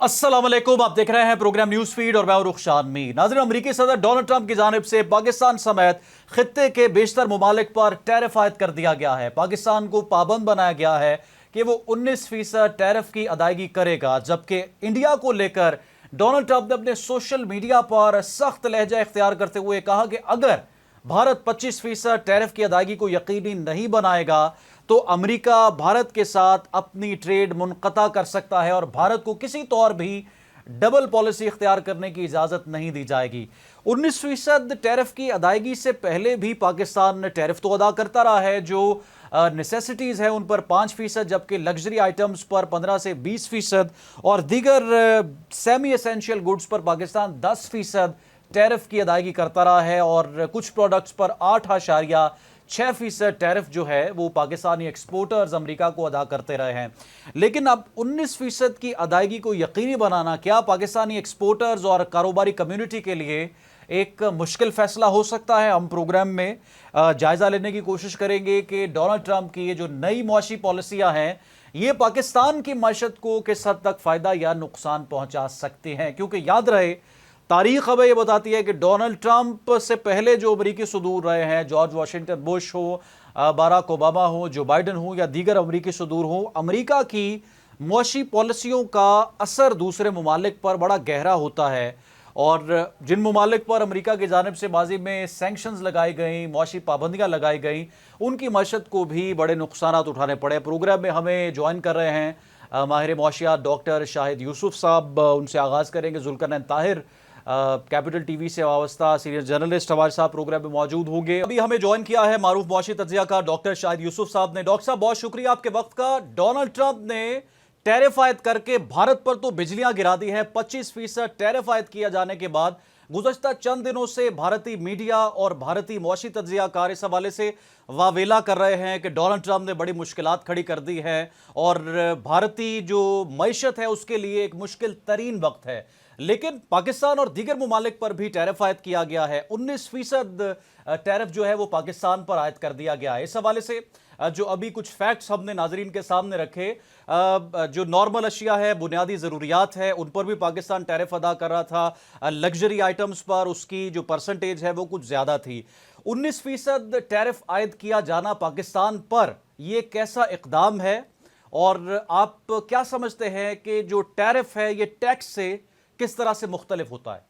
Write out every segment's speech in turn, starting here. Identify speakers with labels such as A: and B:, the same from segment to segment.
A: अस्सलाम वालेकुम, आप देख रहे हैं प्रोग्राम न्यूज फीड और मैं हूं रुखशान मीर। नाज़रीन, अमेरिकी सदर डोनाल्ड ट्रंप की जानिब से पाकिस्तान समेत खित्ते के बेशतर ममालिक पर टैरिफ आयद कर दिया गया है। पाकिस्तान को पाबंद बनाया गया है कि वो 19% टैरिफ की अदायगी करेगा, जबकि इंडिया को लेकर डोनाल्ड ट्रंप ने अपने सोशल मीडिया पर सख्त लहजा इख्तियार करते हुए कहा कि अगर भारत 25% टैरिफ की अदायगी को यकीनी नहीं बनाएगा तो अमेरिका भारत के साथ अपनी ट्रेड मुनक़ता कर सकता है और भारत को किसी तौर भी डबल पॉलिसी इख्तियार करने की इजाज़त नहीं दी जाएगी। 19% टैरिफ की अदायगी से पहले भी पाकिस्तान टैरिफ तो अदा करता रहा है, जो नेसेसिटीज़ है उन पर 5%, जबकि लग्जरी आइटम्स पर 15 से 20% और दीगर सेमी एसेंशियल गुड्स पर पाकिस्तान 10% टैरिफ की अदायगी करता रहा है और कुछ प्रोडक्ट्स पर 8.6% टैरिफ जो है वो पाकिस्तानी एक्सपोर्टर्स अमेरिका को अदा करते रहे हैं। लेकिन अब 19% की अदायगी को यकीनी बनाना क्या पाकिस्तानी एक्सपोर्टर्स और कारोबारी कम्युनिटी के लिए एक मुश्किल फैसला हो सकता है? हम प्रोग्राम में जायजा लेने की कोशिश करेंगे कि डोनाल्ड ट्रंप की ये जो नई मुआशी पॉलिसियां हैं ये पाकिस्तान की मईशत को किस हद तक फायदा या नुकसान पहुंचा सकती हैं, क्योंकि याद रहे तारीख हमें यह बताती है कि डोनाल्ड ट्रंप से पहले जो अमरीकी सदूर रहे हैं, जॉर्ज वाशिंगटन बुश हो, बाराक ओबामा हो, जो बाइडन हो या दीगर अमरीकी सदूर हो, अमरीका की मुआशी पॉलिसियों का असर दूसरे ममालिक पर बड़ा गहरा होता है और जिन ममालिक पर अमरीका की जानिब से माजी में सैंक्शंस लगाई गई, मुआशी पाबंदियाँ लगाई गई, उनकी मईशत को भी बड़े नुकसान उठाने पड़े। प्रोग्राम में हमें ज्वाइन कर रहे हैं माहिर मुआशियात डॉक्टर शाहिद यूसुफ साहब। उनसे आगाज़ करेंगे। जुल्करनैन ताहिर कैपिटल टीवी से वाबस्ता सीनियर जर्नलिस्ट हमारे साथ प्रोग्राम में मौजूद होंगे। अभी हमें ज्वाइन किया है मारूफ मुआशी तज्जियाकार डॉक्टर शाहिद यूसुफ साहब ने। डॉक्टर साहब, बहुत शुक्रिया आपके वक्त का। डोनाल्ड ट्रंप ने टैरिफ आयद करके भारत पर तो बिजलियां गिरा दी है। 25% टैरिफ आयद किया जाने के बाद गुज़श्ता चंद दिनों से भारतीय मीडिया और भारतीय मुआशी तज्जियाकार इस हवाले से वावेला कर रहे हैं कि डोनाल्ड ट्रंप ने बड़ी मुश्किलात खड़ी कर दी है और भारतीय जो मईशत है उसके लिए एक मुश्किल तरीन वक्त है। लेकिन पाकिस्तान और दीगर ममालिक पर भी टैरिफ आयद किया गया है। 19% टैरिफ जो है वो पाकिस्तान पर आयद कर दिया गया है। इस हवाले से जो अभी कुछ फैक्ट्स हमने नाजरीन के सामने रखे, जो नॉर्मल अशिया है, बुनियादी ज़रूरियात है, उन पर भी पाकिस्तान टैरिफ अदा कर रहा था। लग्जरी आइटम्स पर उसकी जो परसेंटेज है वो कुछ ज़्यादा थी। 19% टैरिफ आयद किया जाना पाकिस्तान पर यह कैसा इकदाम है और आप क्या समझते हैं कि जो टैरिफ है ये टैक्स से किस तरह से मुख्तलिफ होता है?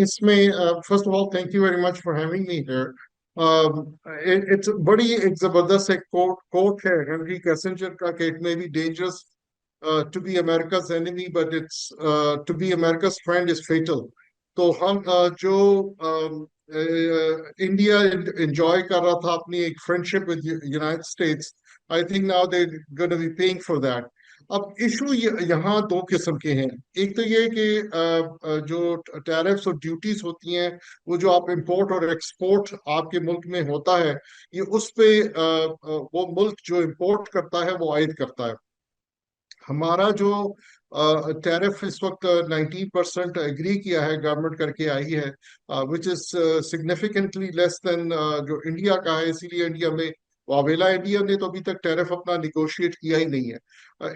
B: इसमें first of all thank you very much for having me here. It's बड़ी एक जबरदस्त एक कोट है हेनरी कैसेंजर का कि it may be dangerous to be America's enemy but it's to be America's friend is fatal. तो हम जो इंडिया एंजॉय कर रहा था अपनी एक friendship with United states, I think now they gonna be paying for that. अब issue यहाँ दो किस्म के हैं। एक तो ये कि जो टैरिफ्स और ड्यूटीज होती हैं वो जो आप इंपोर्ट और एक्सपोर्ट आपके मुल्क में होता है, ये उस पे वो मुल्क जो इंपोर्ट करता है वो आयद करता है। हमारा जो टैरिफ इस वक्त 19% एग्री किया है, गवर्नमेंट करके आई है, which is significantly less than जो इंडिया का है। इसीलिए इंडिया में वावेला, इंडिया ने तो अभी तक टैरिफ अपना निगोशिएट किया ही नहीं है।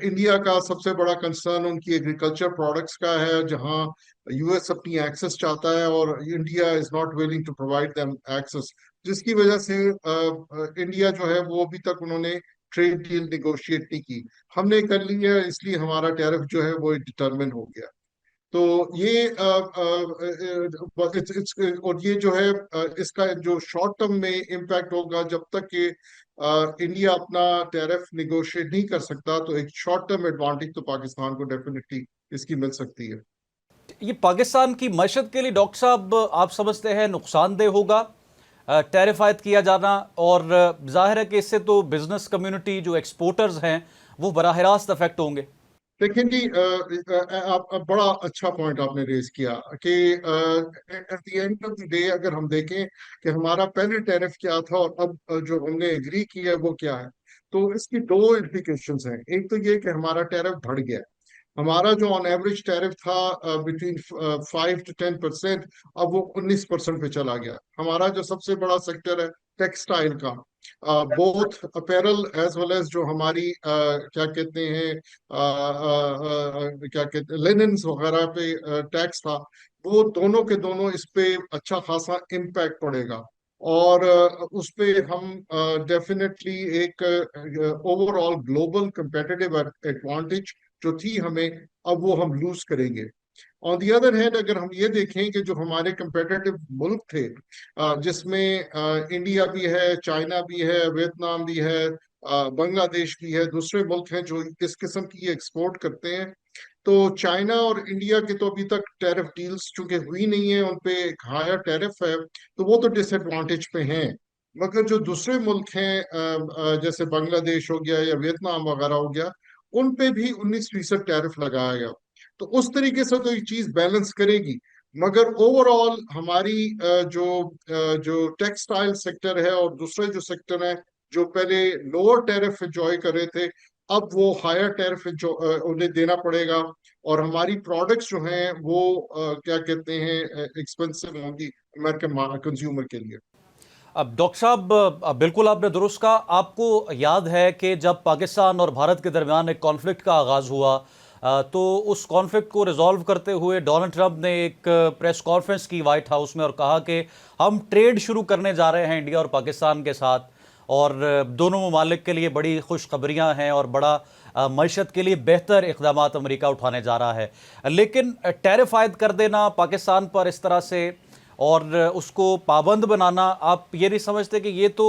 B: इंडिया का सबसे बड़ा कंसर्न उनकी एग्रीकल्चर प्रोडक्ट्स का है, जहां यूएस अपनी एक्सेस चाहता है और India is not willing to provide them access, जिसकी वजह से इंडिया जो है वो अभी तक उन्होंने ट्रेड डील निगोशिएट नहीं की। हमने कर ली है, इसलिए हमारा टैरिफ जो है वो डिटरमिन हो गया। तो ये और ये जो है इसका जो शॉर्ट टर्म में इम्पैक्ट होगा, जब तक कि इंडिया अपना टैरिफ निगोशिएट नहीं कर सकता, तो एक शॉर्ट टर्म एडवांटेज तो पाकिस्तान को डेफिनेटली इसकी मिल सकती है।
A: ये पाकिस्तान की मईशत के लिए डॉक्टर साहब आप समझते हैं नुकसानदेह होगा टैरिफ आयद किया जाना? और जाहिर है कि इससे तो बिजनेस कम्युनिटी जो एक्सपोर्टर्स हैं वो बराह रास्त अफेक्ट होंगे।
B: देखिए जी, आप बड़ा अच्छा पॉइंट आपने रेज किया कि at the end of the day अगर हम देखें कि हमारा पहले टैरिफ क्या था और अब जो हमने एग्री किया है वो क्या है, तो इसकी दो इम्प्लीकेशंस हैं। एक तो ये कि हमारा टैरिफ बढ़ गया है। हमारा जो ऑन एवरेज टैरिफ था बिटवीन 5 to 10%, अब वो 19% पे चला गया। हमारा जो सबसे बड़ा सेक्टर है टेक्सटाइल का, both apparel as well as जो हमारी क्या कहते हैं क्या कहते हैं लिनन्स वगैरह पे टैक्स था, वो दोनों के दोनों इस पे अच्छा खासा इम्पैक्ट पड़ेगा। और उस पे हम डेफिनेटली एक ओवरऑल ग्लोबल competitive एडवांटेज जो थी हमें, अब वो हम लूज करेंगे। ऑन दी अदर हैंड अगर हम ये देखें कि जो हमारे कंपेटिटिव मुल्क थे, जिसमें इंडिया भी है, चाइना भी है, वियतनाम भी है, बांग्लादेश भी है, दूसरे मुल्क हैं जो इस किस्म की एक्सपोर्ट करते हैं। तो चाइना और इंडिया के तो अभी तक टैरिफ डील्स चूंकि हुई नहीं है, उन पे एक हायर टैरिफ है, तो वो तो डिसएडवांटेज पे हैं। मगर जो दूसरे मुल्क हैं जैसे बांग्लादेश हो गया या वियतनाम वगैरह हो गया, उन पे भी 19% टैरिफ लगाया गया। तो उस तरीके से तो ये चीज बैलेंस करेगी। मगर ओवरऑल हमारी जो टेक्सटाइल सेक्टर है और दूसरे जो सेक्टर है जो पहले लोअर टैरिफ एंजॉय कर रहे थे, अब वो हायर टैरिफ उन्हें देना पड़ेगा। और हमारी प्रोडक्ट्स जो हैं वो क्या कहते हैं एक्सपेंसिव होंगी अमेरिकन कंज्यूमर के लिए।
A: अब डॉक्टर साहब, बिल्कुल आपने दुरुस्त कहा। आपको याद है कि जब पाकिस्तान और भारत के दरमियान एक कॉन्फ्लिक्ट का आगाज़ हुआ, तो उस कॉन्फ्लिक्ट को रिजॉल्व करते हुए डोनाल्ड ट्रंप ने एक प्रेस कॉन्फ्रेंस की वाइट हाउस में और कहा कि हम ट्रेड शुरू करने जा रहे हैं इंडिया और पाकिस्तान के साथ, और दोनों ममालिक के लिए बड़ी खुशखबरियां हैं और बड़ा मईशत के लिए बेहतर इक़दाम अमेरिका उठाने जा रहा है। लेकिन टैरिफ आयद कर देना पाकिस्तान पर इस तरह से और उसको पाबंद बनाना, आप ये नहीं समझते कि ये तो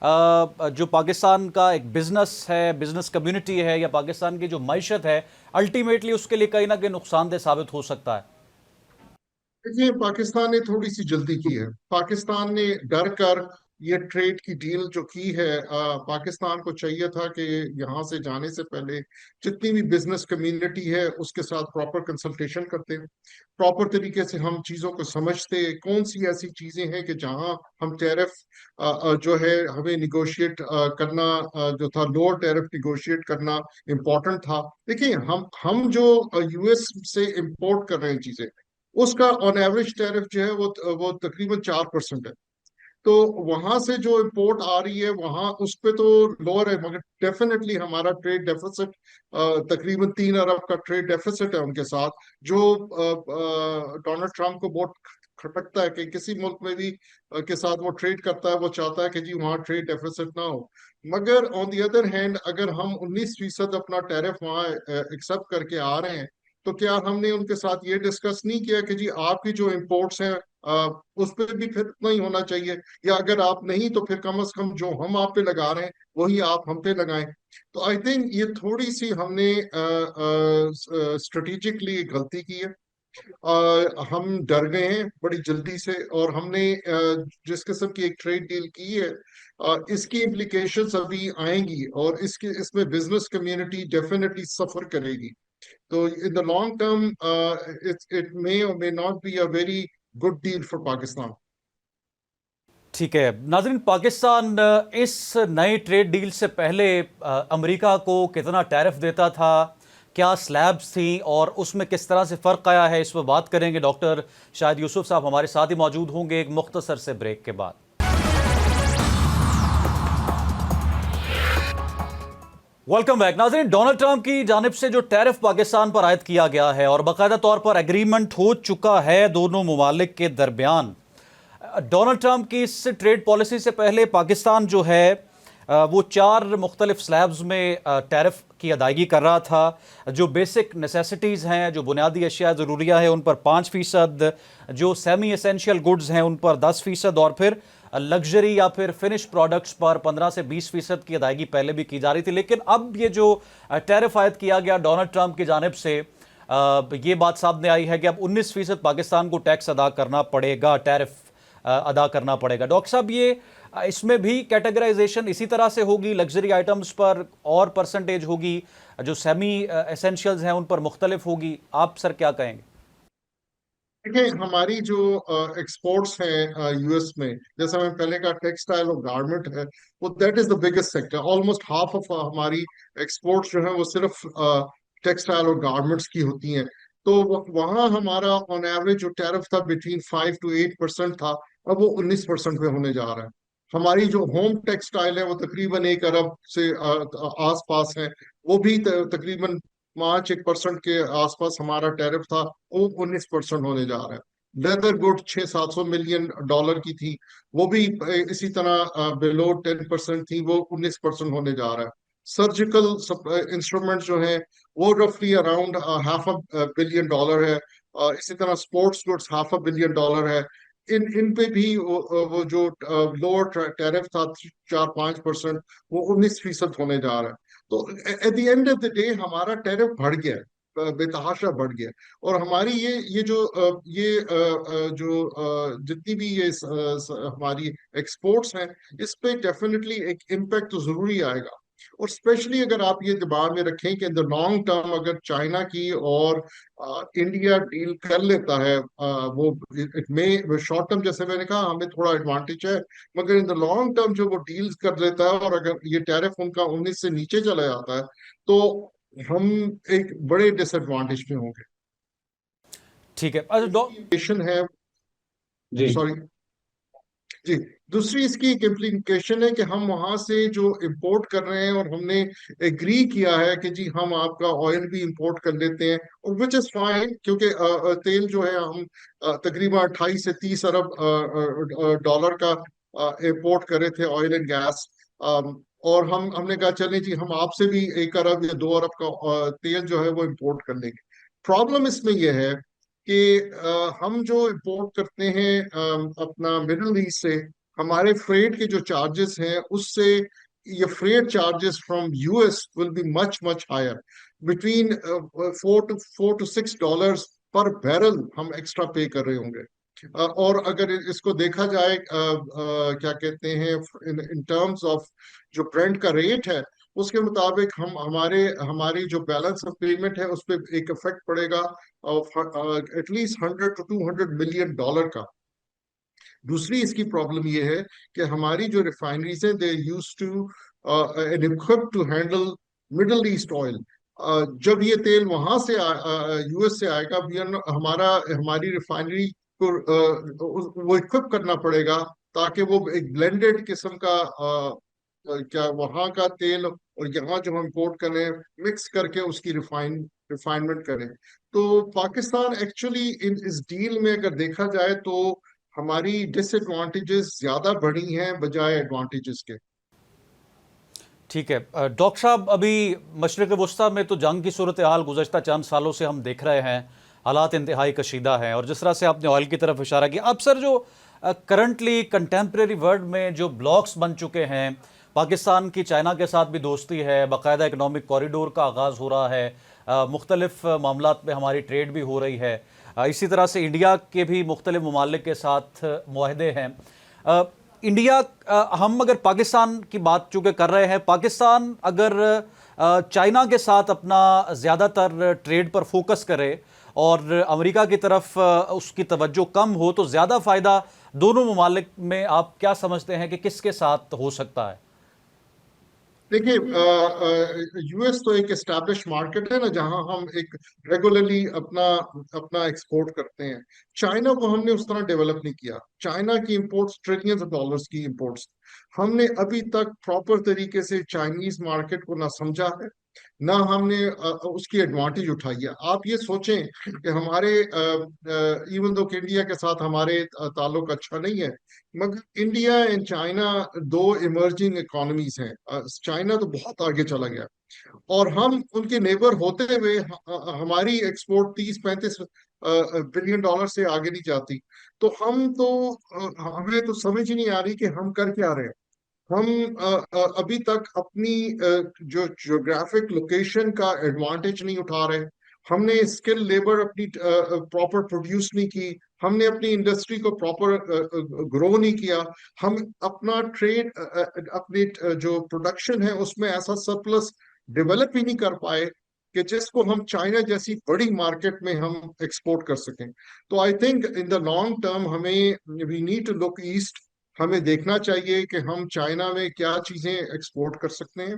A: जो पाकिस्तान का एक बिजनेस है, बिजनेस कम्युनिटी है, या पाकिस्तान की जो मईशत है, अल्टीमेटली उसके लिए कहीं ना कहीं नुकसानदेह साबित हो सकता है?
B: देखिए, पाकिस्तान ने थोड़ी सी जल्दी की है। पाकिस्तान ने डर कर ये ट्रेड की डील जो की है, पाकिस्तान को चाहिए था कि यहाँ से जाने से पहले जितनी भी बिजनेस कम्युनिटी है उसके साथ प्रॉपर कंसल्टेशन करते, प्रॉपर तरीके से हम चीज़ों को समझते, कौन सी ऐसी चीज़ें हैं कि जहाँ हम टैरिफ जो है हमें निगोशिएट करना, जो था लोअर टैरिफ निगोशिएट करना इम्पोर्टेंट था। देखिए, हम जो यूएस से इंपोर्ट कर रहे हैं चीज़ें, उसका ऑन एवरेज टैरिफ जो है वो तकरीबन 4% है। तो वहां से जो इंपोर्ट आ रही है वहां उस पे तो लोअर है, मगर डेफिनेटली हमारा ट्रेड डेफिसिट तकरीबन 3 अरब का ट्रेड डेफिसिट है उनके साथ, जो डोनाल्ड ट्रंप को बहुत खटकता है कि किसी मुल्क में भी के साथ वो ट्रेड करता है, वो चाहता है कि जी वहाँ ट्रेड डेफिसिट ना हो। मगर ऑन दी अदर हैंड अगर हम 19% अपना टैरिफ वहाँ एक्सेप्ट करके आ रहे हैं, तो क्या हमने उनके साथ ये डिस्कस नहीं किया कि जी आपकी जो इम्पोर्ट्स हैं उस पर भी फिर इतना ही होना चाहिए, या अगर आप नहीं तो फिर कम से कम जो हम आप पे लगा रहे हैं वही आप हम पे लगाएं। तो आई थिंक ये थोड़ी सी हमने स्ट्रेटेजिकली गलती की है। हम डर गए हैं बड़ी जल्दी से, और हमने जिस किस्म की एक ट्रेड डील की है, इसकी इम्प्लीकेशंस अभी आएंगी और इसके इसमें बिजनेस कम्युनिटी डेफिनेटली सफर करेगी। तो in the long term it may or may not be a very good deal for Pakistan.
A: ठीक है नाज़रीन, पाकिस्तान इस नए ट्रेड डील से पहले अमेरिका को कितना टैरिफ देता था, क्या स्लैब्स थी, और उसमें किस तरह से फ़र्क आया है, इस पर बात करेंगे। डॉक्टर शाहिद यूसुफ साहब हमारे साथ ही मौजूद होंगे एक मुख्तसर से ब्रेक के बाद। वेलकम बैक नाज़रीन। डोनाल्ड ट्रंप की जानिब से जो टैरिफ पाकिस्तान पर आयद किया गया है और बाकायदा तौर पर एग्रीमेंट हो चुका है दोनों ममालिक के दरमियान, डोनाल्ड ट्रंप की इस ट्रेड पॉलिसी से पहले पाकिस्तान जो है वो 4 मुख्तलिफ स्लैब्स में टैरिफ की अदायगी कर रहा था। जो बेसिक नेसेसिटीज़ हैं, जो बुनियादी अशिया ज़रूरियाँ हैं, उन पर 5%, जो सेमी एसेंशियल गुड्स हैं उन पर 10%, और फिर लग्जरी या फिर फिनिश प्रोडक्ट्स पर 15 से 20% की अदायगी पहले भी की जा रही थी। लेकिन अब ये जो टैरिफ आयद किया गया डोनाल्ड ट्रंप की जानिब से, ये बात सामने आई है कि अब 19% पाकिस्तान को टैक्स अदा करना पड़ेगा, टैरिफ अदा करना पड़ेगा। डॉक्टर साहब, ये इसमें भी कैटेगराइजेशन इसी तरह से होगी, लग्जरी आइटम्स पर और परसेंटेज होगी, जो सेमी एसेंशियल्स हैं उन पर मुख्तलिफ होगी? आप सर क्या कहेंगे?
B: देखिए, हमारी जो एक्सपोर्ट्स हैं यूएस में, जैसा मैं पहले का टेक्सटाइल और गारमेंट है, वो that is the biggest sector. Almost half of हमारी एक्सपोर्ट्स जो है वो सिर्फ टेक्सटाइल और गारमेंट्स की होती हैं। तो वहाँ हमारा ऑन एवरेज जो टैरिफ था बिटवीन 5 to 8% था, अब वो 19% में होने जा रहा है। हमारी जो होम टेक्सटाइल है वो तकरीबन 1 अरब से आसपास है, वो भी तकरीबन 5-1% के आसपास हमारा टैरिफ था, वो 19% होने जा रहा है। लेदर गुड 600-700 मिलियन डॉलर की थी, वो भी इसी तरह बिलो 10% थी, वो 19% होने जा रहा है। सर्जिकल इंस्ट्रूमेंट जो है वो रफली अराउंड $500 million है। इसी तरह स्पोर्ट्स गुड्स $500 million है। इन पे भी वो जो लोअर टैरिफ था 4-5%, वो 19% होने जा रहा है। तो at the end of the day हमारा टैरिफ बढ़ गया है, बेतहाशा बढ़ गया। और हमारी ये जो जितनी भी ये हमारी एक्सपोर्ट्स हैं, इस पे डेफिनेटली एक इम्पैक्ट तो जरूरी आएगा। और स्पेशली अगर आप ये दिमाग में रखें कि इन द लॉन्ग टर्म अगर चाइना की और इंडिया डील कर लेता है, वो इट में शॉर्ट टर्म जैसे मैंने कहा हमें थोड़ा एडवांटेज है, मगर इन द लॉन्ग टर्म जो वो डील्स कर लेता है और अगर ये टैरिफ उनका 19 से नीचे चला जाता है, तो हम एक बड़े डिसएडवांटेज में होंगे।
A: ठीक है। अच्छा
B: इसकी implication है,
C: जी
B: सॉरी जी, दूसरी इसकी एक इम्प्लीकेशन है कि हम वहां से जो इंपोर्ट कर रहे हैं, और हमने एग्री किया है कि जी हम आपका ऑयल भी इंपोर्ट कर लेते हैं, और विच इज फाइन, क्योंकि तेल जो है हम तकरीबन 28 से 30 अरब डॉलर का इंपोर्ट कर रहे थे, ऑयल एंड गैस। और हमने कहा चलें जी हम आपसे भी 1 अरब या 2 अरब का तेल जो है वो इंपोर्ट कर लेंगे। प्रॉब्लम इसमें यह है कि हम जो इंपोर्ट करते हैं अपना मिडिल ईस्ट से, हमारे फ्रेट के जो चार्जेस हैं उससे ये freight charges from US will be much much higher, between $4 to $6 पर बैरल हम एक्स्ट्रा पे कर रहे होंगे। और अगर इसको देखा जाए क्या कहते हैं इन टर्म्स ऑफ जो ब्रेंट का रेट है, उसके मुताबिक हम हमारे हमारी जो बैलेंस ऑफ पेमेंट है उस पर एक इफेक्ट पड़ेगा ऑफ एटलीस्ट $100 to $200 मिलियन का। दूसरी इसकी प्रॉब्लम ये है कि हमारी जो रिफाइनरीज हैं they use to and equipped to handle Middle East oil. जब ये तेल वहां से यूएस से आएगा, हमारा हमारी रिफाइनरी को वो इक्विप करना पड़ेगा ताकि वो एक ब्लेंडेड किस्म का क्या वहां का तेल और यहाँ जो हम इंपोर्ट करें मिक्स करके उसकी रिफाइनमेंट करें। तो पाकिस्तान एक्चुअली इस डील में अगर देखा जाए तो हमारी डिसएडवांटेजेस ज्यादा बढ़ी हैं बजाय एडवांटेजेस के।
A: ठीक है। डॉक्टर साहब, अभी मशरक़ वस्ता में तो जंग की सूरत हाल गुज़श्ता चंद सालों से हम देख रहे हैं, हालात इंतहाई कशीदा हैं, और जिस तरह से आपने ऑयल की तरफ इशारा किया, अब सर जो करंटली कंटेम्प्रेरी वर्ल्ड में जो ब्लॉक्स बन चुके हैं, पाकिस्तान की चाइना के साथ भी दोस्ती है, बाकायदा इकनॉमिक कॉरिडोर का आगाज़ हो रहा है, मुख्तलिफ मामलात में हमारी ट्रेड भी हो रही है, इसी तरह से इंडिया के भी मुख्तलिफ ममालिक के साथ मुआहदे हैं। इंडिया, हम अगर पाकिस्तान की बात चूँकि कर रहे हैं, पाकिस्तान अगर चाइना के साथ अपना ज़्यादातर ट्रेड पर फोकस करे और अमेरिका की तरफ उसकी तवज्जो कम हो, तो ज़्यादा फ़ायदा दोनों ममालिक में आप क्या समझते हैं कि किसके साथ हो सकता है?
B: देखिए, यूएस तो एक एस्टैब्लिश मार्केट है ना, जहां हम एक रेगुलरली अपना अपना एक्सपोर्ट करते हैं। चाइना को हमने उस तरह डेवलप नहीं किया। चाइना की इंपोर्ट्स ट्रिलियंस ऑफ डॉलर्स की इंपोर्ट्स, हमने अभी तक प्रॉपर तरीके से चाइनीज मार्केट को ना समझा है, ना हमने उसकी एडवांटेज उठाई है। आप ये सोचें कि हमारे इवन दो इंडिया के साथ हमारे ताल्लुक अच्छा नहीं है, मगर इंडिया एंड चाइना दो इमर्जिंग इकोनॉमीज हैं। चाइना तो बहुत आगे चला गया, और हम उनके नेबर होते हुए हमारी एक्सपोर्ट 30-35 बिलियन डॉलर से आगे नहीं जाती। तो हमें तो समझ ही नहीं आ रही कि हम कर क्या रहे हैं। हम अभी तक अपनी जो ज्योग्राफिक लोकेशन का एडवांटेज नहीं उठा रहे। हमने स्किल लेबर अपनी प्रॉपर प्रोड्यूस नहीं की, हमने अपनी इंडस्ट्री को प्रॉपर ग्रो नहीं किया। हम अपना ट्रेड अपनी जो प्रोडक्शन है उसमें ऐसा सरप्लस डेवलप ही नहीं कर पाए कि जिसको हम चाइना जैसी बड़ी मार्केट में हम एक्सपोर्ट कर सकें। तो I think in the long term हमें we need to look east. हमें देखना चाहिए कि हम चाइना में क्या चीजें एक्सपोर्ट कर सकते हैं,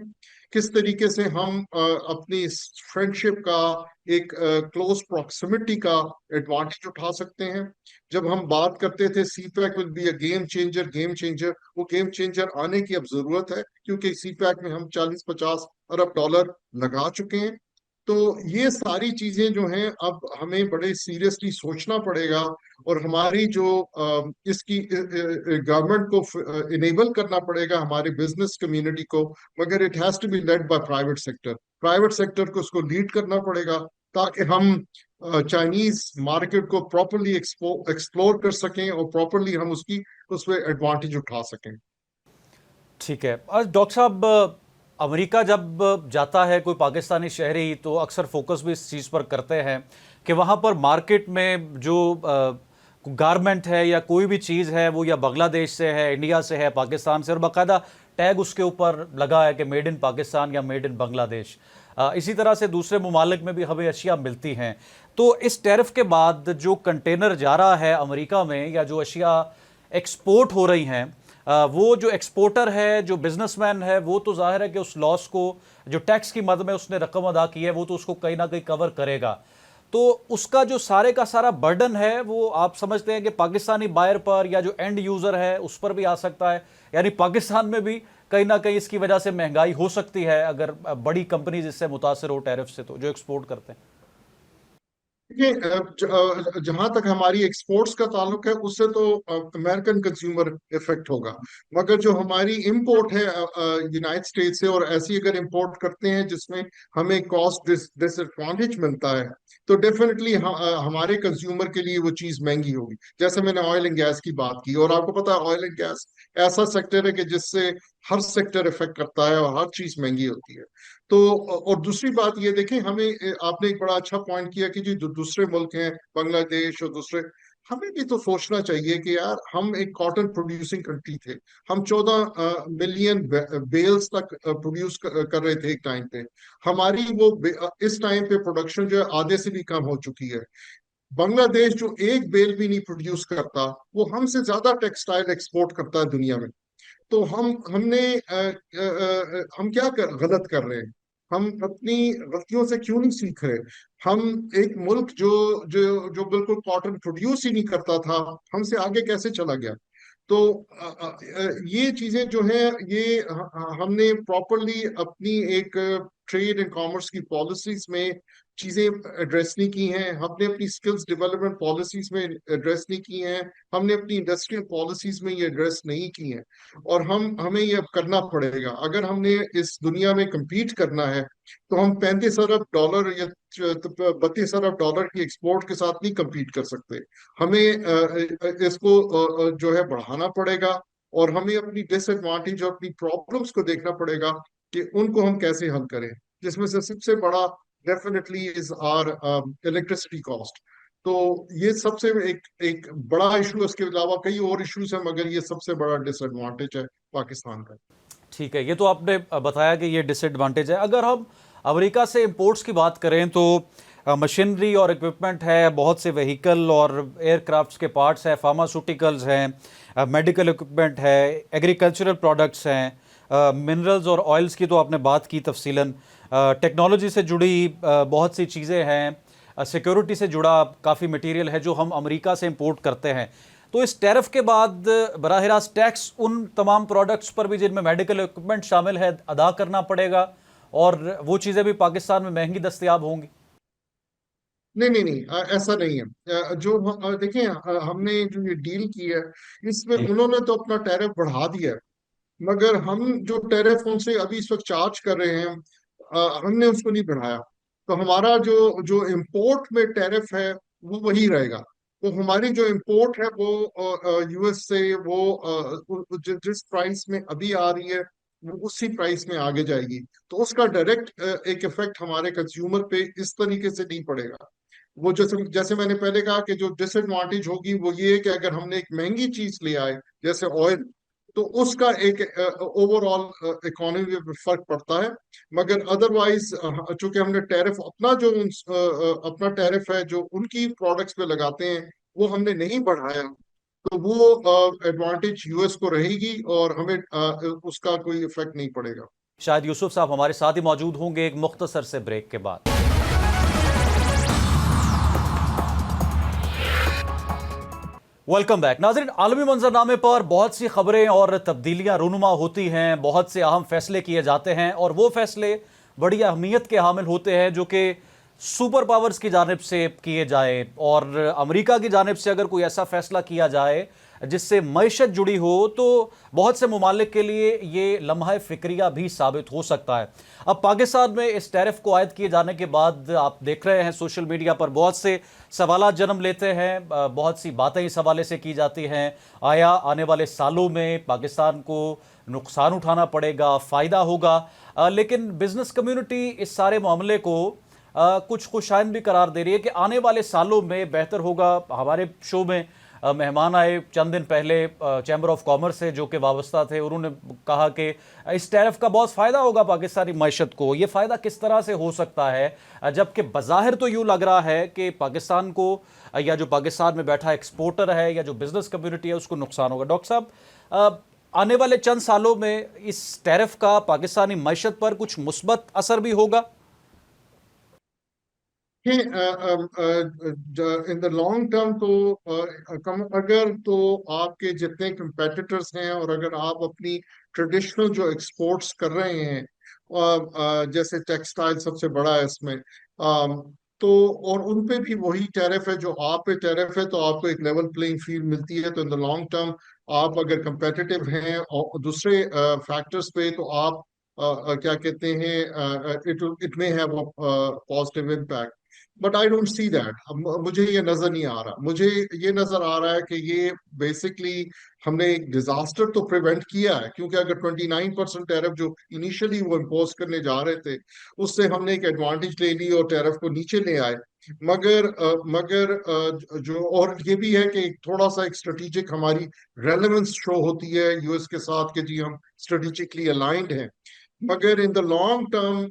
B: किस तरीके से हम अपनी फ्रेंडशिप का एक क्लोज प्रॉक्सिमिटी का एडवांटेज उठा सकते हैं। जब हम बात करते थे CPEC will be a game changer, वो गेम चेंजर आने की अब जरूरत है, क्योंकि सी पैक में हम 40-50 अरब डॉलर लगा चुके हैं। तो ये सारी चीजें जो हैं अब हमें बड़े सीरियसली सोचना पड़ेगा, और हमारी जो इसकी गवर्नमेंट को इनेबल करना पड़ेगा, हमारे बिजनेस कम्युनिटी को, मगर it has to be led by private sector को उसको लीड करना पड़ेगा, ताकि हम चाइनीज मार्केट को प्रॉपरली एक्सप्लोर कर सकें और प्रॉपरली हम उसकी उस पर एडवांटेज उठा सकें।
A: ठीक है। आज डॉक्टर साहब, अमेरिका जब जाता है कोई पाकिस्तानी शहरी तो अक्सर फोकस भी इस चीज़ पर करते हैं कि वहाँ पर मार्केट में जो गारमेंट है या कोई भी चीज़ है वो या बांग्लादेश से है, इंडिया से है, पाकिस्तान से, और बाकायदा टैग उसके ऊपर लगा है कि मेड इन पाकिस्तान या मेड इन बांग्लादेश। इसी तरह से दूसरे ममालिक में भी हमें अशिया मिलती हैं। तो इस टैरिफ के बाद जो कंटेनर जा रहा है अमेरिका में या जो अशिया एक्सपोर्ट हो रही हैं, वो जो एक्सपोर्टर है, जो बिजनेसमैन है, वो तो जाहिर है कि उस लॉस को, जो टैक्स की मद में उसने रकम अदा की है, वो तो उसको कहीं ना कहीं कवर करेगा। तो उसका जो सारे का सारा बर्डन है वो आप समझते हैं कि पाकिस्तानी बायर पर या जो एंड यूजर है उस पर भी आ सकता है, यानी पाकिस्तान में भी कहीं ना कहीं इसकी वजह से महंगाई हो सकती है अगर बड़ी कंपनीज इससे मुतासर हो टैरिफ से, तो जो एक्सपोर्ट करते हैं।
B: देखिए, जहां तक हमारी एक्सपोर्ट्स का ताल्लुक है, उससे तो अमेरिकन कंज्यूमर इफेक्ट होगा। मगर जो हमारी इंपोर्ट है यूनाइटेड स्टेट से, और ऐसी अगर इंपोर्ट करते हैं जिसमें हमें कॉस्ट डिसएडवांटेज मिलता है, तो डेफिनेटली हमारे कंज्यूमर के लिए वो चीज महंगी होगी। जैसे मैंने ऑयल एंड गैस की बात की, और आपको पता है ऑयल एंड गैस ऐसा सेक्टर है कि जिससे हर सेक्टर इफेक्ट करता है और हर चीज महंगी होती है। तो और दूसरी बात ये देखें, हमें आपने एक बड़ा अच्छा पॉइंट किया कि जो दूसरे मुल्क हैं, बांग्लादेश और दूसरे, हमें भी तो सोचना चाहिए कि यार हम एक कॉटन प्रोड्यूसिंग कंट्री थे। हम 14 मिलियन बेल्स तक प्रोड्यूस कर रहे थे एक टाइम पे। हमारी वो इस टाइम पे प्रोडक्शन जो है आधे से भी कम हो चुकी है। बांग्लादेश जो एक बेल भी नहीं प्रोड्यूस करता, वो हमसे ज्यादा टेक्सटाइल एक्सपोर्ट करता है दुनिया में। तो हम क्या गलत कर रहे हैं? हम अपनी गलतियों से क्यों नहीं सीख रहे? हम एक मुल्क जो जो जो बिल्कुल कॉटन प्रोड्यूस ही नहीं करता था, हमसे आगे कैसे चला गया? तो ये चीजें जो है, ये हमने प्रॉपरली अपनी एक ट्रेड एंड कॉमर्स की पॉलिसीज में चीजें एड्रेस नहीं की हैं, हमने अपनी स्किल्स डेवलपमेंट पॉलिसीज में एड्रेस नहीं की हैं, हमने अपनी इंडस्ट्रियल पॉलिसीज में ये एड्रेस नहीं की हैं। और हमें ये अब करना पड़ेगा। अगर हमने इस दुनिया में compete करना है, तो हम 35 अरब डॉलर या 32 अरब डॉलर की एक्सपोर्ट के साथ नहीं compete कर सकते। हमें इसको जो है बढ़ाना पड़ेगा, और हमें अपनी डिसएडवांटेज और अपनी प्रॉब्लम्स को देखना पड़ेगा कि उनको हम कैसे हल करें। जिसमें से सबसे बड़ा definitely is our electricity cost. तो ये सबसे एक एक बड़ा इशू है, उसके अलावा कई और इश्यूज हैं, मगर ये सबसे बड़ा डिसएडवांटेज है पाकिस्तान का।
A: ठीक है, ये तो आपने बताया कि ये डिसएडवांटेज है। अगर हम अमेरिका से इंपोर्ट्स की बात करें तो मशीनरी और इक्विपमेंट है, बहुत से व्हीकल और एयरक्राफ्ट्स के पार्ट्स हैं, फार्मास्यूटिकल्स हैं, मेडिकल इक्विपमेंट है, एग्रीकल्चरल प्रोडक्ट्स हैं, मिनरल्स और ऑयल्स की तो आपने बात की तफसीलन, टेक्नोलॉजी से जुड़ी बहुत सी चीज़ें हैं, सिक्योरिटी से जुड़ा काफ़ी मटेरियल है जो हम अमेरिका से इंपोर्ट करते हैं। तो इस टैरिफ के बाद बराह रास्त टैक्स उन तमाम प्रोडक्ट्स पर भी जिनमें मेडिकल इक्विपमेंट शामिल है अदा करना पड़ेगा, और वो चीज़ें भी पाकिस्तान में महंगी दस्तयाब होंगी।
B: नहीं नहीं नहीं, ऐसा नहीं है। जो देखिए, हमने जो ये डील की है, इसमें उन्होंने तो अपना टैरिफ बढ़ा दिया है, मगर हम जो टैरिफ उनसे अभी इस वक्त चार्ज कर रहे हैं, हमने उसको नहीं बढ़ाया। तो हमारा जो जो इम्पोर्ट में टैरिफ है वो वही रहेगा। तो हमारी जो इम्पोर्ट है वो यूएस से वो जिस प्राइस में अभी आ रही है, वो उसी प्राइस में आगे जाएगी। तो उसका डायरेक्ट एक इफेक्ट हमारे कंज्यूमर पे इस तरीके से नहीं पड़ेगा। वो जैसे जैसे मैंने पहले कहा कि जो डिसएडवांटेज होगी वो ये है कि अगर हमने एक महंगी चीज ले आए, जैसे ऑयल, तो उसका एक ओवरऑल इकोनॉमी पे फर्क पड़ता है। मगर अदरवाइज चूंकि हमने टैरिफ अपना जो अपना टैरिफ है जो उनकी प्रोडक्ट्स पे लगाते हैं, वो हमने नहीं बढ़ाया। तो वो एडवांटेज यूएस को रहेगी और हमें उसका कोई इफेक्ट नहीं पड़ेगा।
A: शायद यूसुफ साहब हमारे साथ ही मौजूद होंगे एक मुख्तसर से ब्रेक के बाद। वेलकम बैक नाज़रीन। आलमी मंजरनामे पर बहुत सी खबरें और तब्दीलियां रूनुमा होती हैं, बहुत से अहम फैसले किए जाते हैं और वो फैसले बड़ी अहमियत के हामिल होते हैं जो कि सुपर पावर्स की जानिब से किए जाए। और अमेरिका की जानिब से अगर कोई ऐसा फैसला किया जाए जिससे मईशत जुड़ी हो तो बहुत से मुमालिक के लिए ये लम्हा फिक्रिया भी साबित हो सकता है। अब पाकिस्तान में इस टैरिफ को आयद किए जाने के बाद आप देख रहे हैं सोशल मीडिया पर बहुत से सवालात जन्म लेते हैं, बहुत सी बातें इस हवाले से की जाती हैं। आया आने वाले सालों में पाकिस्तान को नुकसान उठाना पड़ेगा, फ़ायदा होगा? लेकिन बिजनेस कम्युनिटी इस सारे मामले को कुछ खुशाइन भी करार दे रही है कि आने वाले सालों में बेहतर होगा। हमारे शो में मेहमान आए चंद दिन पहले चैम्बर ऑफ कॉमर्स से जो कि वाबस्ता थे, उन्होंने कहा कि इस टैरिफ का बहुत फ़ायदा होगा पाकिस्तानी मईशत को। ये फ़ायदा किस तरह से हो सकता है, जबकि बज़ाहिर तो यूँ लग रहा है कि पाकिस्तान को या जो पाकिस्तान में बैठा एक्सपोर्टर है या जो बिज़नेस कम्युनिटी है उसको नुकसान होगा। डॉक्टर साहब, आने वाले चंद सालों में इस टैरिफ का पाकिस्तानी मईशत पर कुछ मुस्बत असर भी होगा?
B: इन द लॉन्ग टर्म तो कम अगर तो आपके जितने कंपेटिटर्स हैं और अगर आप अपनी ट्रेडिशनल जो एक्सपोर्ट्स कर रहे हैं, जैसे टेक्सटाइल सबसे बड़ा है इसमें, तो और उन पे भी वही टैरिफ है जो आप पे टैरिफ है, तो आपको एक लेवल प्लेइंग फील्ड मिलती है। तो इन द लॉन्ग टर्म आप अगर कंपेटिटिव हैं और दूसरे फैक्टर्स पे, तो आप क्या कहते हैं, it may have positive impact. But I don't see that. अब मुझे ये नजर नहीं आ रहा। मुझे ये नजर आ रहा है कि ये बेसिकली हमने एक डिजास्टर तो प्रिवेंट किया है, क्योंकि अगर 29% टैरिफ जो इनिशियली वो इम्पोज करने जा रहे थे, उससे हमने एक एडवांटेज ले ली और टैरिफ को नीचे ले आए। मगर जो और ये भी है कि थोड़ा सा एक स्ट्रेटेजिक हमारी रेलेवेंस शो होती है यूएस के साथ कि जी हम स्ट्रेटेजिकली अलाइंड हैं। मगर in the long term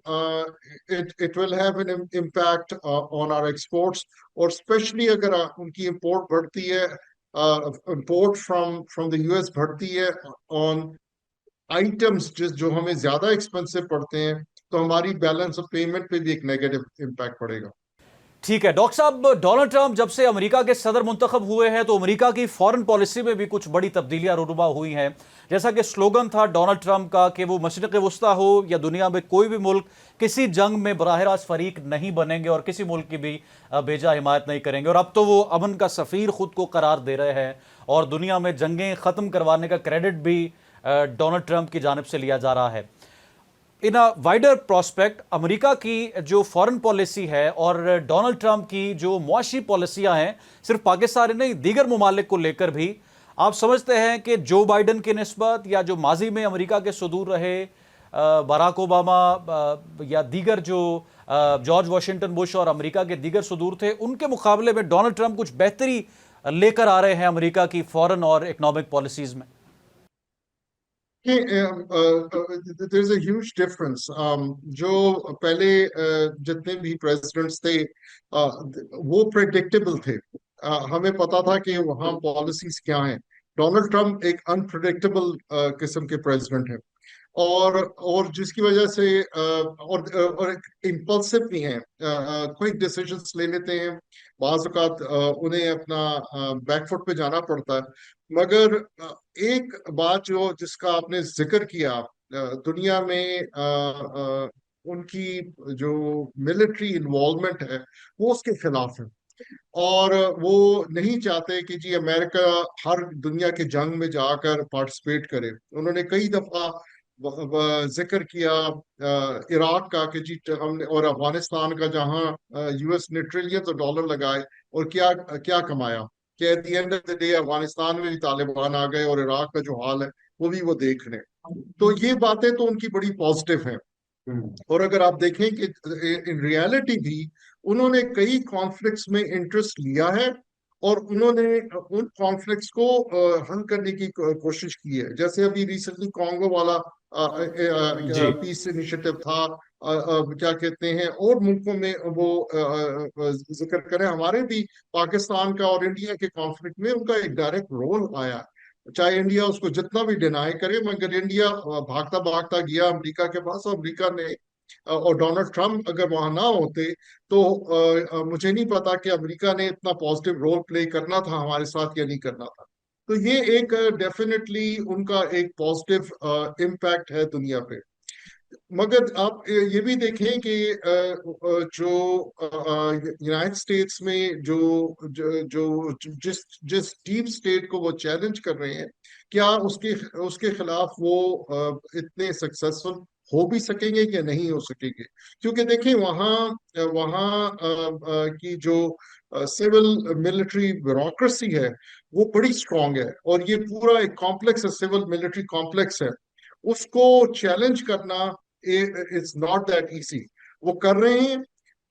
B: it will have an impact on our exports, और स्पेशली अगर उनकी इंपोर्ट बढ़ती है, import from from the US बढ़ती है ऑन आइटम्स जिस जो हमें ज्यादा एक्सपेंसिव पड़ते हैं, तो हमारी बैलेंस ऑफ पेमेंट पे भी एक नेगेटिव इम्पैक्ट पड़ेगा।
A: ठीक है डॉक्टर साहब, डोनाल्ड ट्रंप जब से अमेरिका के सदर मुंतखब हुए हैं तो अमेरिका की फॉरेन पॉलिसी में भी कुछ बड़ी तब्दीलियां रूनुमा हुई हैं। जैसा कि स्लोगन था डोनाल्ड ट्रंप का कि वो मशरिक़ वस्ता हो या दुनिया में कोई भी मुल्क किसी जंग में बराह रास्त फरीक नहीं बनेंगे और किसी मुल्क की भी बेजा हिमायत नहीं करेंगे। और अब तो वो अमन का सफ़ीर खुद को करार दे रहे हैं और दुनिया में जंगें ख़त्म करवाने का क्रेडिट भी डोनाल्ड ट्रंप की जानिब से लिया जा रहा है। इन अ वाइडर प्रोस्पेक्ट अमेरिका की जो फॉरेन पॉलिसी है और डोनाल्ड ट्रंप की जो मुआशी पॉलिसियां हैं, सिर्फ पाकिस्तान ही नहीं दीगर ममालिक को लेकर भी, आप समझते हैं कि जो बाइडन की निस्बत या जो माजी में अमेरिका के सदूर रहे बराक ओबामा या दीगर जो जॉर्ज वाशिंगटन बुश और अमेरिका के दीगर सदूर थे, उनके मुकाबले में डोनाल्ड ट्रंप कुछ बेहतरी लेकर आ रहे हैं अमेरिका की फॉरेन और इकोनॉमिक पॉलिसीज में?
B: There is a huge difference. जो पहले जितने भी प्रेसिडेंट्स थे, वो प्रेडिक्टेबल थे। हमें पता था कि वहाँ पॉलिसीज क्या हैं। डोनाल्ड ट्रंप एक अनप्रिडिक्टेबल किस्म के प्रेसिडेंट हैं, और जिसकी वजह से और इम्पल्सिव भी हैं, क्विक डिसीजंस ले लेते हैं। बाज़ औक़ात उन्हें अपना बैकफुट पे जाना पड़ता है। मगर एक बात जो जिसका आपने जिक्र किया, दुनिया में उनकी जो मिलिट्री इन्वॉल्वमेंट है, वो उसके खिलाफ है। और वो नहीं चाहते कि जी अमेरिका हर दुनिया के जंग में जाकर पार्टिसिपेट करे। उन्होंने कई दफा जिक्र किया इराक का कि जी हमने, और अफगानिस्तान का, जहां यूएस ने ट्रिलियंस डॉलर लगाए और क्या क्या कमाया, कि at the end of the day Afghanistan में भी तालिबान आ गए और इराक का जो हाल है वो भी वो देख रहे हैं। तो ये बातें तो उनकी बड़ी पॉजिटिव हैं। और अगर आप देखें कि इन रियलिटी भी उन्होंने कई कॉन्फ्लिक्ट्स में इंटरेस्ट लिया है, और उन्होंने उन कॉन्फ्लिक्ट्स को हल करने की कोशिश की है। जैसे अभी रिसेंटली कॉन्गो वाला
A: जी।
B: पीस इनिशिएटिव था, क्या कहते हैं और मुल्कों में वो जिक्र करें, हमारे भी पाकिस्तान का और इंडिया के कॉन्फ्लिक्ट में उनका एक डायरेक्ट रोल आया। चाहे इंडिया उसको जितना भी डिनाई करे, मगर इंडिया भागता भागता गया अमेरिका के पास, और अमेरिका ने और डोनाल्ड ट्रम्प अगर वहां ना होते तो मुझे नहीं पता कि अमेरिका ने इतना पॉजिटिव रोल प्ले करना था हमारे साथ या नहीं करना था। तो ये एक डेफिनेटली उनका एक पॉजिटिव इम्पैक्ट है दुनिया पे। मगर आप ये भी देखें कि जो यूनाइटेड स्टेट्स में जो जिस जिस डीप स्टेट को वो चैलेंज कर रहे हैं, क्या उसके उसके खिलाफ वो इतने सक्सेसफुल हो भी सकेंगे या नहीं हो सकेंगे? क्योंकि देखिए वहाँ वहाँ की जो सिविल मिलिट्री ब्यूरोक्रेसी है वो बड़ी स्ट्रांग है, और ये पूरा एक कॉम्प्लेक्स है, सिविल मिलिट्री कॉम्प्लेक्स है। उसको चैलेंज करना इट्स नॉट दैट इजी। वो कर रहे हैं,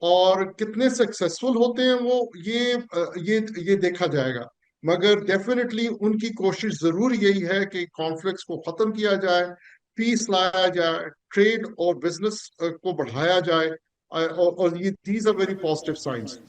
B: और कितने सक्सेसफुल होते हैं वो ये देखा जाएगा। मगर डेफिनेटली उनकी कोशिश जरूर यही है कि कॉन्फ्लिक्ट्स को खत्म किया जाए, पीस लाया जाए, ट्रेड और बिजनेस को बढ़ाया जाए, और ये these are very positive signs.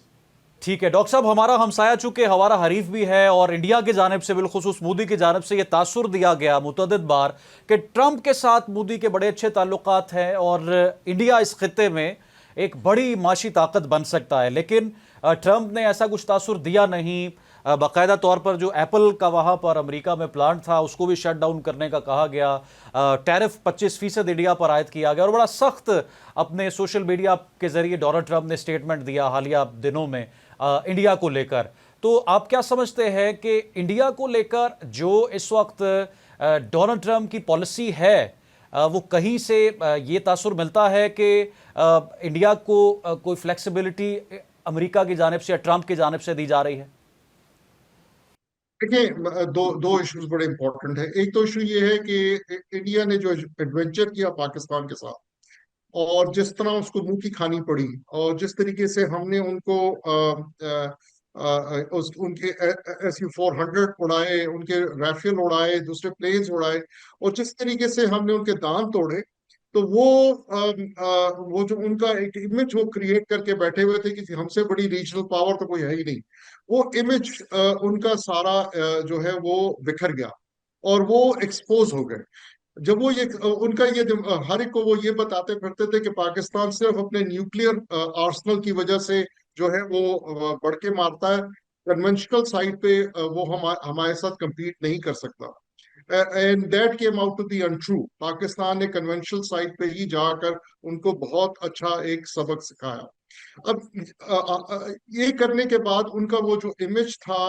A: ठीक है डॉक्टर साहब, हमारा हमसाया चूंकि हमारा हरीफ भी है और इंडिया की जानिब से बिलखुसूस मोदी की जानिब से यह तासुर दिया गया मुतअद्दिद बार कि ट्रंप के साथ मोदी के बड़े अच्छे ताल्लुकात हैं और इंडिया इस खित्ते में एक बड़ी माशी ताकत बन सकता है, लेकिन ट्रंप ने ऐसा कुछ तासुर दिया नहीं। बाकायदा तौर पर जो एप्पल का वहाँ पर अमेरिका में प्लांट था उसको भी शट डाउन करने का कहा गया। टैरिफ 25% इंडिया पर आयद किया गया और बड़ा सख्त अपने सोशल मीडिया के जरिए डोनाल्ड ट्रंप ने स्टेटमेंट दिया हालिया दिनों में इंडिया को लेकर। तो आप क्या समझते हैं कि इंडिया को लेकर जो इस वक्त डोनाल्ड ट्रंप की पॉलिसी है वो कहीं से ये तासुर मिलता है कि इंडिया को कोई फ्लेक्सिबिलिटी अमेरिका की जानिब से या ट्रंप की जानिब से दी जा रही है?
B: देखिए दो दो इश्यूज बड़े इंपॉर्टेंट है। एक तो इशू ये है कि इंडिया ने जो एडवेंचर किया पाकिस्तान के साथ, और जिस तरह उसको मुंह की खानी पड़ी, और जिस तरीके से हमने उनको उनके SU-400 उड़ाए, उनके राफेल उड़ाए, दूसरे प्लेन्स उड़ाए, और जिस तरीके से हमने उनके दांत तोड़े, तो वो जो उनका एक इमेज वो क्रिएट करके बैठे हुए थे कि हमसे बड़ी रीजनल पावर तो कोई है ही नहीं, वो इमेज उनका सारा जो है वो बिखर गया, और वो एक्सपोज हो गए। जब वो ये उनका ये हर एक को वो ये बताते फिरते थे कि पाकिस्तान सिर्फ अपने न्यूक्लियर आर्सनल की वजह से जो है वो बढ़ के मारता है, कन्वेंशनल साइड पे वो हमारे साथ compete नहीं कर सकता। And that came out to be untrue. Pakistan ने कन्वेंशनल साइड पे ही जाकर उनको बहुत अच्छा एक सबक सिखाया। अब ये करने के बाद उनका वो जो इमेज था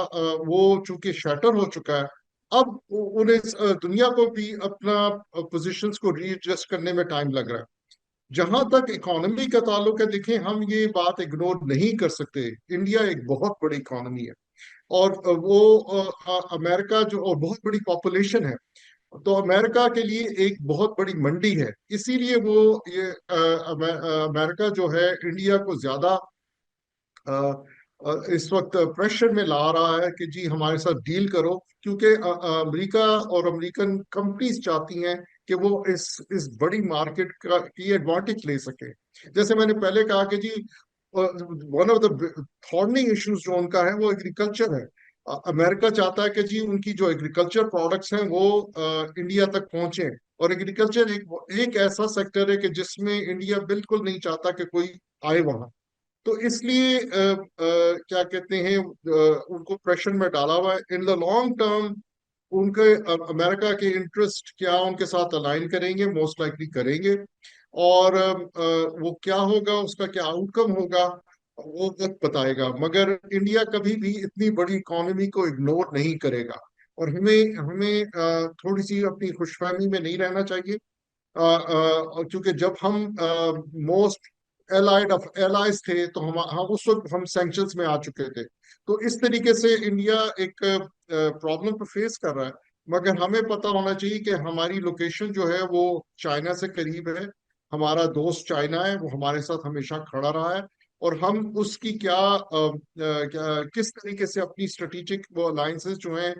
B: वो चूंकि शैटर हो चुका है। अब उन्हें दुनिया को भी अपना पोजीशंस को रीएडजस्ट करने में टाइम लग रहा है। जहां तक इकोनॉमी का ताल्लुक है, देखें हम ये बात इग्नोर नहीं कर सकते, इंडिया एक बहुत बड़ी इकोनॉमी है, और वो अमेरिका जो और बहुत बड़ी पॉपुलेशन है, तो अमेरिका के लिए एक बहुत बड़ी मंडी है। इसीलिए वो ये अमेरिका जो है इंडिया को ज्यादा इस वक्त प्रेशर में ला रहा है कि जी हमारे साथ डील करो, क्योंकि अमेरिका और अमेरिकन कंपनीज चाहती हैं कि वो इस बड़ी मार्केट का की एडवांटेज ले सके। जैसे मैंने पहले कहा कि जी वन ऑफ द थॉर्निंग इश्यूज जो उनका है वो एग्रीकल्चर है। अमेरिका चाहता है कि जी उनकी जो एग्रीकल्चर प्रोडक्ट्स हैं वो इंडिया तक पहुंचे, और एग्रीकल्चर एक ऐसा सेक्टर है कि जिसमें इंडिया बिल्कुल नहीं चाहता कि कोई आए वहां। तो इसलिए क्या कहते हैं उनको प्रेशर में डाला हुआ है। इन द लॉन्ग टर्म उनके अमेरिका के इंटरेस्ट क्या उनके साथ अलाइन करेंगे, मोस्ट लाइकली करेंगे, और वो क्या होगा, उसका क्या आउटकम होगा, वो वक्त बताएगा। मगर इंडिया कभी भी इतनी बड़ी इकोनॉमी को इग्नोर नहीं करेगा, और हमें हमें थोड़ी सी अपनी खुशफहमी में नहीं रहना चाहिए। क्योंकि जब हम मोस्ट एलाइड ऑफ एलाइज थे, तो हम उस वक्त हम सैंक्शंस में आ चुके थे। तो इस तरीके से इंडिया एक प्रॉब्लम तो फेस कर रहा है, मगर हमें पता होना चाहिए कि हमारी लोकेशन जो है वो चाइना से करीब है। हमारा दोस्त चाइना है, वो हमारे साथ हमेशा खड़ा रहा है, और हम उसकी किस तरीके से अपनी स्ट्रेटेजिक वो अलायंसेस जो हैं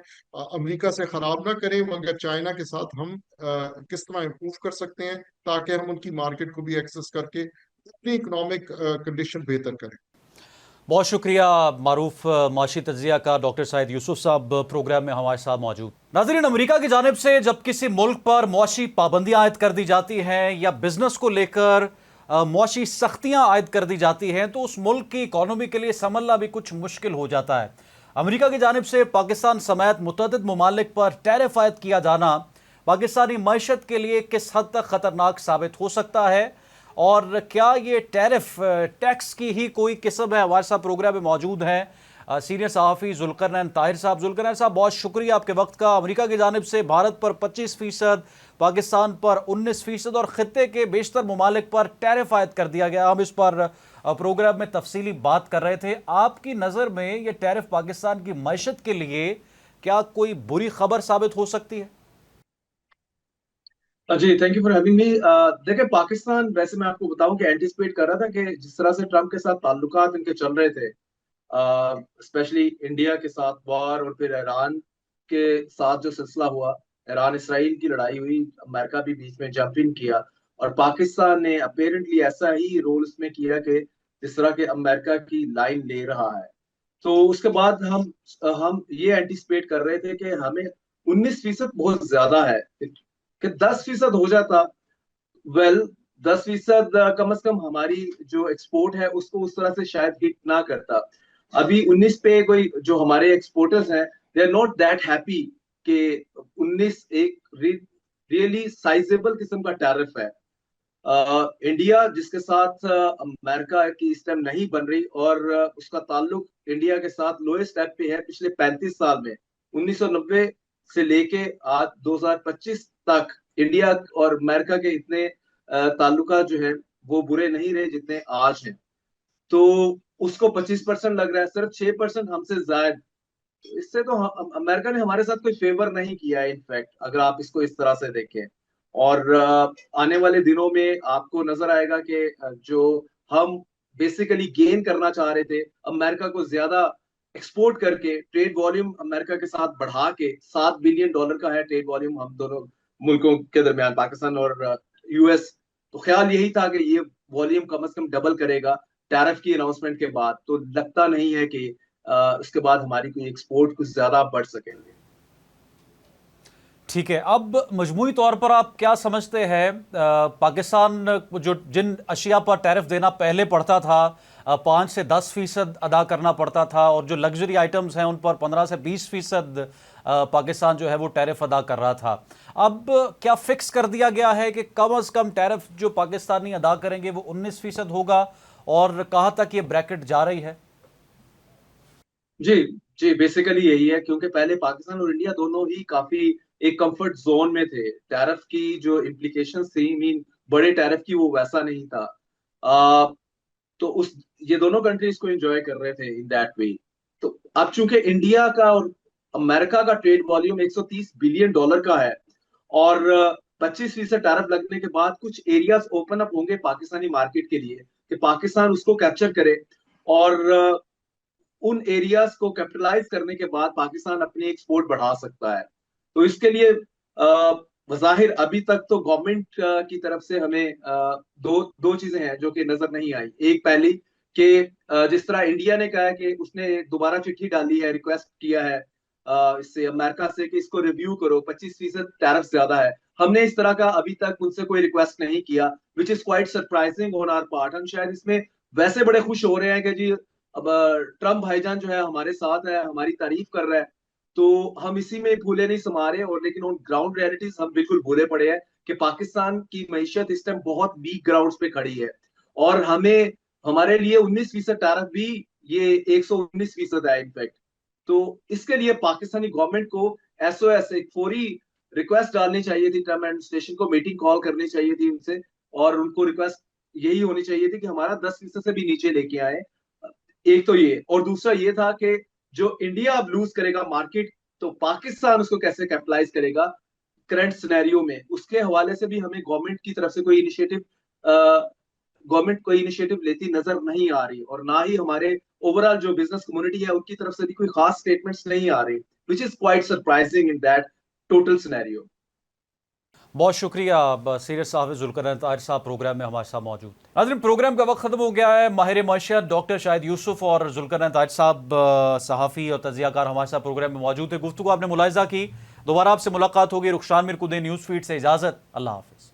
B: अमेरिका से खराब ना करें, मगर चाइना के साथ हम किस तरह इम्प्रूव कर सकते हैं ताकि हम उनकी मार्केट को भी एक्सेस करके अपनी इकोनॉमिक कंडीशन बेहतर करें।
A: बहुत शुक्रिया मारूफ माशी तजिया का डॉक्टर सईद यूसुफ साहब प्रोग्राम में हमारे साथ मौजूद। नाज़रीन, अमेरिका की जानिब से जब किसी मुल्क पर मुआशी पाबंदियां आयद कर दी जाती हैं या बिजनेस को लेकर मुआशी सख्तियां आयद कर दी जाती हैं तो उस मुल्क की इकॉनमी के लिए संभलना भी कुछ मुश्किल हो जाता है। अमेरिका की जानिब से पाकिस्तान समेत मुतअद्दिद ममालिक पर टैरिफ आयद किया जाना पाकिस्तानी मईशत के लिए किस हद तक खतरनाक साबित हो सकता है और क्या ये टैरिफ टैक्स की ही कोई किस्म है? हमारे साथ प्रोग्राम में मौजूद हैं सीनियर सहाफ़ी जुल्करनैन ताहिर साहब। जुल्करनैन साहब, बहुत शुक्रिया आपके वक्त का। अमेरिका की जानिब से भारत पर 25%, पाकिस्तान पर 19% और ख़त्े के बेशतर ममालिक पर टैरिफ आयद कर दिया गया। हम इस पर प्रोग्राम में तफसीली बात कर रहे थे। आपकी नज़र में ये टैरिफ पाकिस्तान की मईशत के लिए क्या कोई बुरी खबर साबित हो सकती है?
C: जी, thank you for having me. देखिए, पाकिस्तान वैसे मैं आपको बताऊं कि एंटिसिपेट कर रहा था कि जिस तरह से ट्रम्प के साथ ताल्लुकात इनके चल रहे थे, स्पेशली इंडिया के साथ वॉर और फिर ईरान के साथ जो सिलसिला हुआ, ईरान इसराइल की लड़ाई हुई, अमेरिका भी बीच में जंप इन किया और पाकिस्तान ने अपेरेंटली ऐसा ही रोल इसमें किया कि जिस तरह के अमेरिका की लाइन ले रहा है। तो उसके बाद हम ये एंटिसिपेट कर रहे थे कि हमें 19% बहुत ज्यादा है, कि 10% हो जाता, वेल 10% कम से कम हमारी जो एक्सपोर्ट है उसको उस तरह से शायद हिट ना करता। अभी 19 पे कोई जो हमारे एक्सपोर्टर्स हैं, they are not that happy कि 19 एक रियली साइजेबल किस्म का टैरिफ है। इंडिया जिसके साथ अमेरिका की इस टाइम नहीं बन रही और उसका ताल्लुक इंडिया के साथ लोएस्ट स्टेप पे है पिछले 35 साल में, 1990 से लेके आज 2025 तक इंडिया और अमेरिका के इतने ताल्लुकात जो है वो बुरे नहीं रहे जितने आज हैं। तो उसको 25% लग रहा है, सिर्फ 6% हमसे ज्यादा। इससे तो अमेरिका ने हमारे साथ कोई फेवर नहीं किया है इनफैक्ट, अगर आप इसको इस तरह से देखें। और आने वाले दिनों में आपको नजर आएगा कि जो हम बेसिकली गेन करना चाह रहे थे, अमेरिका को ज्यादा एक्सपोर्ट करके ट्रेड वॉल्यूम अमेरिका के साथ बढ़ा के, $7 बिलियन का है ट्रेड वॉल्यूम हम दोनों मुल्कों के दरमियान, पाकिस्तान और यूएस। तो ख्याल यही था कि ये वॉल्यूम कम से कम डबल करेगा टैरिफ की अनाउंसमेंट के बाद। तो लगता नहीं है कि उसके बाद हमारी कोई एक्सपोर्ट कुछ ज्यादा बढ़ सकेंगे।
A: ठीक है, अब मजमूई तौर पर आप क्या समझते हैं पाकिस्तान जो जिन अशिया पर टैरिफ देना पहले पड़ता था 5 से 10% अदा करना पड़ता था और जो लग्जरी आइटम्स हैं उन पर 15 से 20% पाकिस्तान जो है वो टैरिफ अदा कर रहा था, अब क्या फिक्स कर दिया गया है कि कम से कम टैरिफ जो पाकिस्तानी अदा करेंगे वो 19% होगा और कहाँ तक ये ब्रैकेट जा रही है?
C: जी जी, बेसिकली यही है, क्योंकि पहले पाकिस्तान और इंडिया दोनों ही काफी एक कंफर्ट जोन में थे। टैरिफ की जो इम्प्लीकेशंस थी, मीन बड़े टैरिफ की, वो वैसा नहीं था। आ, तो उस ये दोनों कंट्रीज को एंजॉय कर रहे थे इन दैट वे। तो अब चूंकि इंडिया का और अमेरिका का ट्रेड वॉल्यूम $130 बिलियन का है और 25% टैरिफ लगने के बाद कुछ एरियाज ओपन अप होंगे पाकिस्तानी मार्केट के लिए कि पाकिस्तान उसको कैप्चर करे और उन एरियाज को कैपिटलाइज करने के बाद पाकिस्तान अपनी एक्सपोर्ट बढ़ा सकता है। तो इसके लिए बज़ाहिर अभी तक तो गवर्नमेंट की तरफ से हमें दो दो चीजें हैं जो कि नजर नहीं आई। एक पहली कि जिस तरह इंडिया ने कहा है कि उसने दोबारा चिट्ठी डाली है, रिक्वेस्ट किया है इससे अमेरिका से कि इसको रिव्यू करो, 25% टैरिफ ज्यादा है। हमने इस तरह का अभी तक उनसे कोई रिक्वेस्ट नहीं किया, which is quite surprising on our part. हम शायद इसमें वैसे बड़े खुश हो रहे हैं कि जी अब ट्रम्प भाईजान जो है हमारे साथ है, हमारी तारीफ कर रहा है, तो हम इसी में फूले नहीं समा रहे। और लेकिन ऑन ग्राउंड रियलिटीज हम बिल्कुल भूले पड़े हैं कि पाकिस्तान की मईशत इस टाइम बहुत वीक ग्राउंड्स पे खड़ी है और हमें हमारे लिए 19% टैरिफ भी ये 119% है इनफैक्ट। तो इसके लिए पाकिस्तानी गवर्नमेंट को एसओएस एक फौरी रिक्वेस्ट डालनी चाहिए थी, ट्रम्प एडमिनिस्ट्रेशन को मीटिंग कॉल करनी चाहिए थी उनसे और उनको रिक्वेस्ट यही होनी चाहिए थी कि हमारा 10% से भी नीचे लेके आए। एक तो ये, और दूसरा ये था कि जो इंडिया अब लूज करेगा मार्केट, तो पाकिस्तान उसको कैसे कैपिटलाइज करेगा करंट सिनेरियो में, उसके हवाले से भी हमें गवर्नमेंट की तरफ से कोई इनिशिएटिव गवर्नमेंट कोई इनिशिएटिव लेती नजर नहीं आ रही, और ना ही हमारे ओवरऑल जो बिजनेस कम्युनिटी है उनकी तरफ से भी कोई खास स्टेटमेंट्स नहीं आ रही, विच is quite surprising in that total scenario.
A: बहुत शुक्रिया। अब सीनियर साहब जुल्करनैन ताहिर साहब प्रोग्राम में हमारे साथ मौजूद। नाज़रीन, प्रोग्राम का वक्त खत्म हो गया है। माहिर मईशत डॉक्टर शाहिद यूसुफ और जुल्करनैन ताहिर साहब सहाफ़ी और तजियाकार हमारे साथ प्रोग्राम में मौजूद थे। गुफ्तगू आपने मुलाहिजा की। दोबारा आपसे मुलाकात होगी। रुखसान मीर को दे न्यूज़ फीड से इजाज़त। अल्लाह हाफ़िज़।